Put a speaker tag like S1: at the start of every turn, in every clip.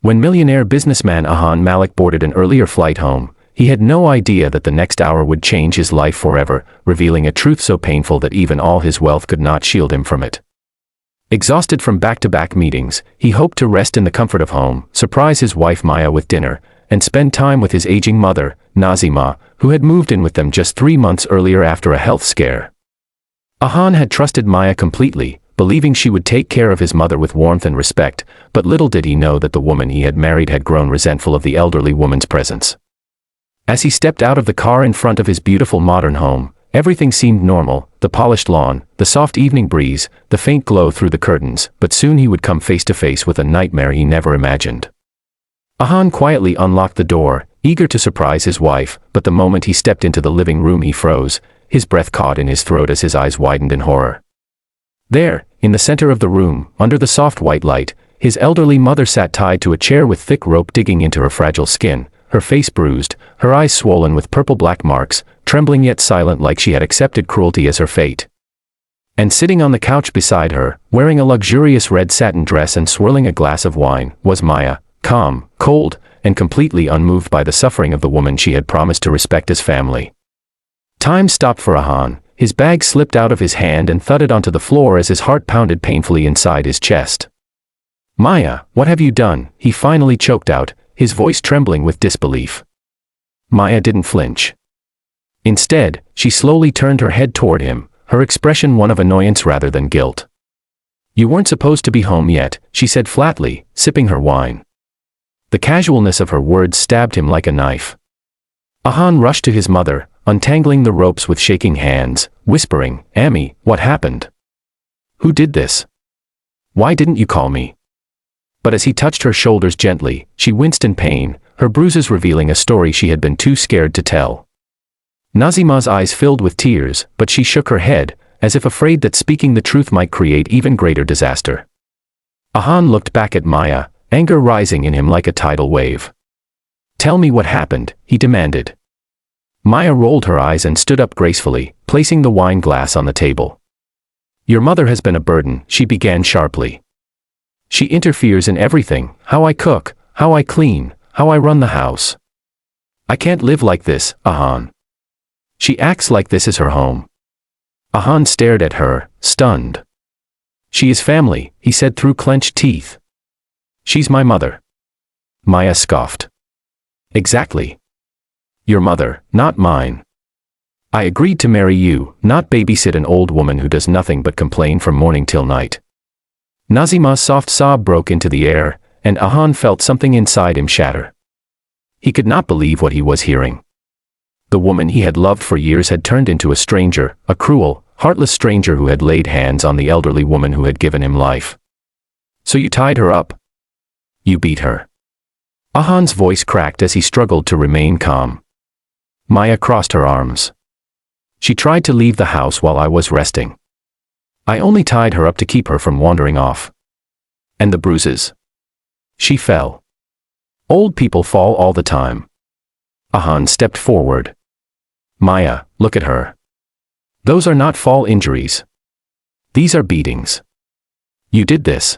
S1: When millionaire businessman Ahan Malik boarded an earlier flight home, he had no idea that the next hour would change his life forever, revealing a truth so painful that even all his wealth could not shield him from it. Exhausted from back-to-back meetings, he hoped to rest in the comfort of home, surprise his wife Maya with dinner, and spend time with his aging mother, Nazima, who had moved in with them just 3 months earlier after a health scare. Ahan had trusted Maya completely, believing she would take care of his mother with warmth and respect, but little did he know that the woman he had married had grown resentful of the elderly woman's presence. As he stepped out of the car in front of his beautiful modern home, everything seemed normal, the polished lawn, the soft evening breeze, the faint glow through the curtains, but soon he would come face to face with a nightmare he never imagined. Ahan quietly unlocked the door, eager to surprise his wife, but the moment he stepped into the living room he froze, his breath caught in his throat as his eyes widened in horror. There, in the center of the room, under the soft white light, his elderly mother sat tied to a chair with thick rope digging into her fragile skin, her face bruised, her eyes swollen with purple-black marks, trembling yet silent like she had accepted cruelty as her fate. And sitting on the couch beside her, wearing a luxurious red satin dress and swirling a glass of wine, was Maya, calm, cold, and completely unmoved by the suffering of the woman she had promised to respect as family. Time stopped for Ahan. His bag slipped out of his hand and thudded onto the floor as his heart pounded painfully inside his chest. "Maya, what have you done?" he finally choked out, his voice trembling with disbelief. Maya didn't flinch. Instead, she slowly turned her head toward him, her expression one of annoyance rather than guilt. "You weren't supposed to be home yet," she said flatly, sipping her wine. The casualness of her words stabbed him like a knife. Ahan rushed to his mother, untangling the ropes with shaking hands, whispering, "Ammi, what happened? Who did this? Why didn't you call me?" But as he touched her shoulders gently, she winced in pain, her bruises revealing a story she had been too scared to tell. Nazima's eyes filled with tears, but she shook her head, as if afraid that speaking the truth might create even greater disaster. Ahan looked back at Maya, anger rising in him like a tidal wave. "Tell me what happened," he demanded. Maya rolled her eyes and stood up gracefully, placing the wine glass on the table. "Your mother has been a burden," she began sharply. "She interferes in everything, how I cook, how I clean, how I run the house. I can't live like this, Ahan. She acts like this is her home." Ahan stared at her, stunned. "She is family," he said through clenched teeth. "She's my mother." Maya scoffed. "Exactly. Your mother, not mine. I agreed to marry you, not babysit an old woman who does nothing but complain from morning till night." Nazima's soft sob broke into the air, and Ahan felt something inside him shatter. He could not believe what he was hearing. The woman he had loved for years had turned into a stranger, a cruel, heartless stranger who had laid hands on the elderly woman who had given him life. "So you tied her up? You beat her?" Ahan's voice cracked as he struggled to remain calm. Maya crossed her arms. "She tried to leave the house while I was resting. I only tied her up to keep her from wandering off. And the bruises? She fell. Old people fall all the time." Ahan stepped forward. "Maya, look at her. Those are not fall injuries. These are beatings. You did this."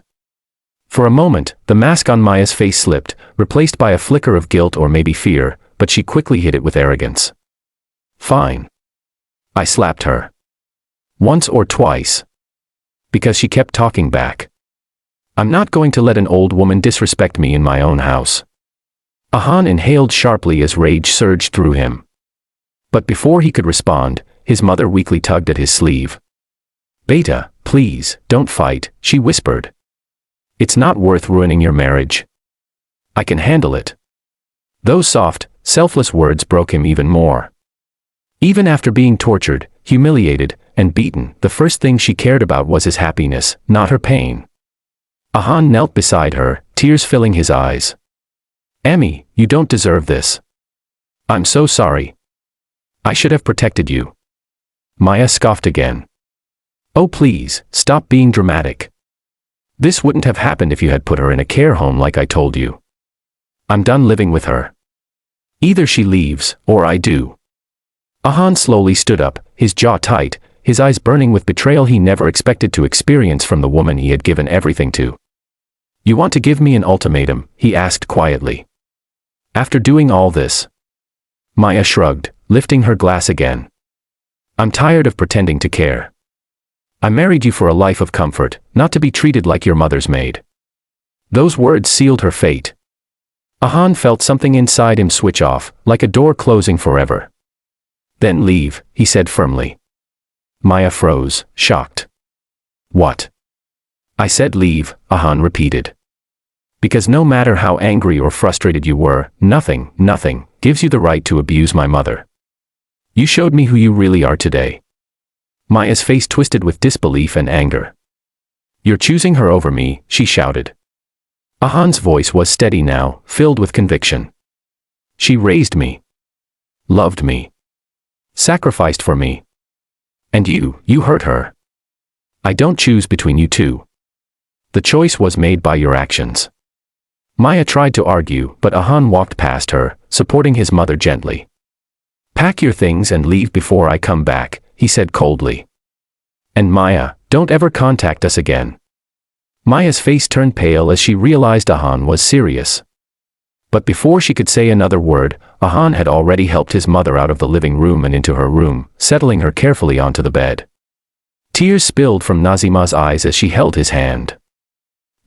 S1: For a moment, the mask on Maya's face slipped, replaced by a flicker of guilt or maybe fear, but she quickly hid it with arrogance. "Fine. I slapped her. Once or twice. Because she kept talking back. I'm not going to let an old woman disrespect me in my own house." Ahan inhaled sharply as rage surged through him. But before he could respond, his mother weakly tugged at his sleeve. "Beta, please, don't fight," she whispered. "It's not worth ruining your marriage. I can handle it." Those soft, selfless words broke him even more. Even after being tortured, humiliated, and beaten, the first thing she cared about was his happiness, not her pain. Ahan knelt beside her, tears filling his eyes. "Ammi, you don't deserve this. I'm so sorry. I should have protected you." Maya scoffed again. "Oh please, stop being dramatic. This wouldn't have happened if you had put her in a care home like I told you. I'm done living with her. Either she leaves, or I do." Ahan slowly stood up, his jaw tight, his eyes burning with betrayal he never expected to experience from the woman he had given everything to. You want to give me an ultimatum? He asked quietly. After doing all this? Maya shrugged, lifting her glass again. I'm tired of pretending to care. I married you for a life of comfort, not to be treated like your mother's maid. Those words sealed her fate. Ahan felt something inside him switch off, like a door closing forever. Then leave, he said firmly. Maya froze, shocked. What? I said leave, Ahan repeated. Because no matter how angry or frustrated you were, nothing gives you the right to abuse my mother. You showed me who you really are today. Maya's face twisted with disbelief and anger. You're choosing her over me, she shouted. Ahan's voice was steady now, filled with conviction. She raised me. Loved me. Sacrificed for me. And you hurt her. I don't choose between you two. The choice was made by your actions. Maya tried to argue, but Ahan walked past her, supporting his mother gently. Pack your things and leave before I come back, he said coldly. And Maya, don't ever contact us again. Maya's face turned pale as she realized Ahan was serious. But before she could say another word, Ahan had already helped his mother out of the living room and into her room, settling her carefully onto the bed. Tears spilled from Nazima's eyes as she held his hand.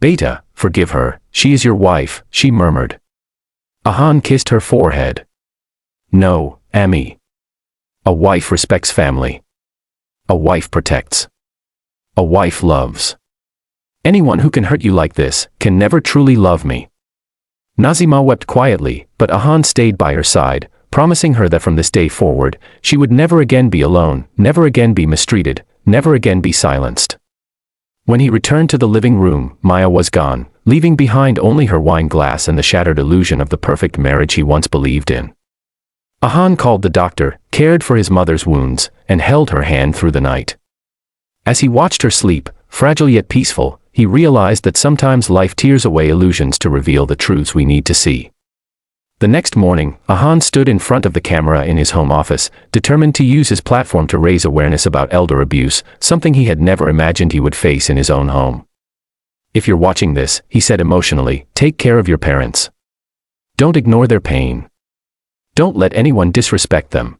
S1: Beta, forgive her, she is your wife, she murmured. Ahan kissed her forehead. No, Ami. A wife respects family. A wife protects. A wife loves. Anyone who can hurt you like this can never truly love me. Nazima wept quietly, but Ahan stayed by her side, promising her that from this day forward, she would never again be alone, never again be mistreated, never again be silenced. When he returned to the living room, Maya was gone, leaving behind only her wine glass and the shattered illusion of the perfect marriage he once believed in. Ahan called the doctor, cared for his mother's wounds, and held her hand through the night. As he watched her sleep, fragile yet peaceful, he realized that sometimes life tears away illusions to reveal the truths we need to see. The next morning, Ahan stood in front of the camera in his home office, determined to use his platform to raise awareness about elder abuse, something he had never imagined he would face in his own home. If you're watching this, he said emotionally, take care of your parents. Don't ignore their pain. Don't let anyone disrespect them.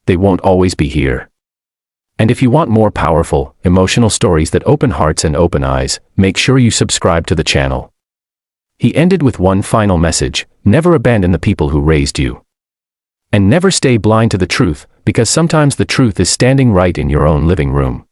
S1: They won't always be here. And if you want more powerful, emotional stories that open hearts and open eyes, make sure you subscribe to the channel. He ended with one final message: never abandon the people who raised you. And never stay blind to the truth, because sometimes the truth is standing right in your own living room.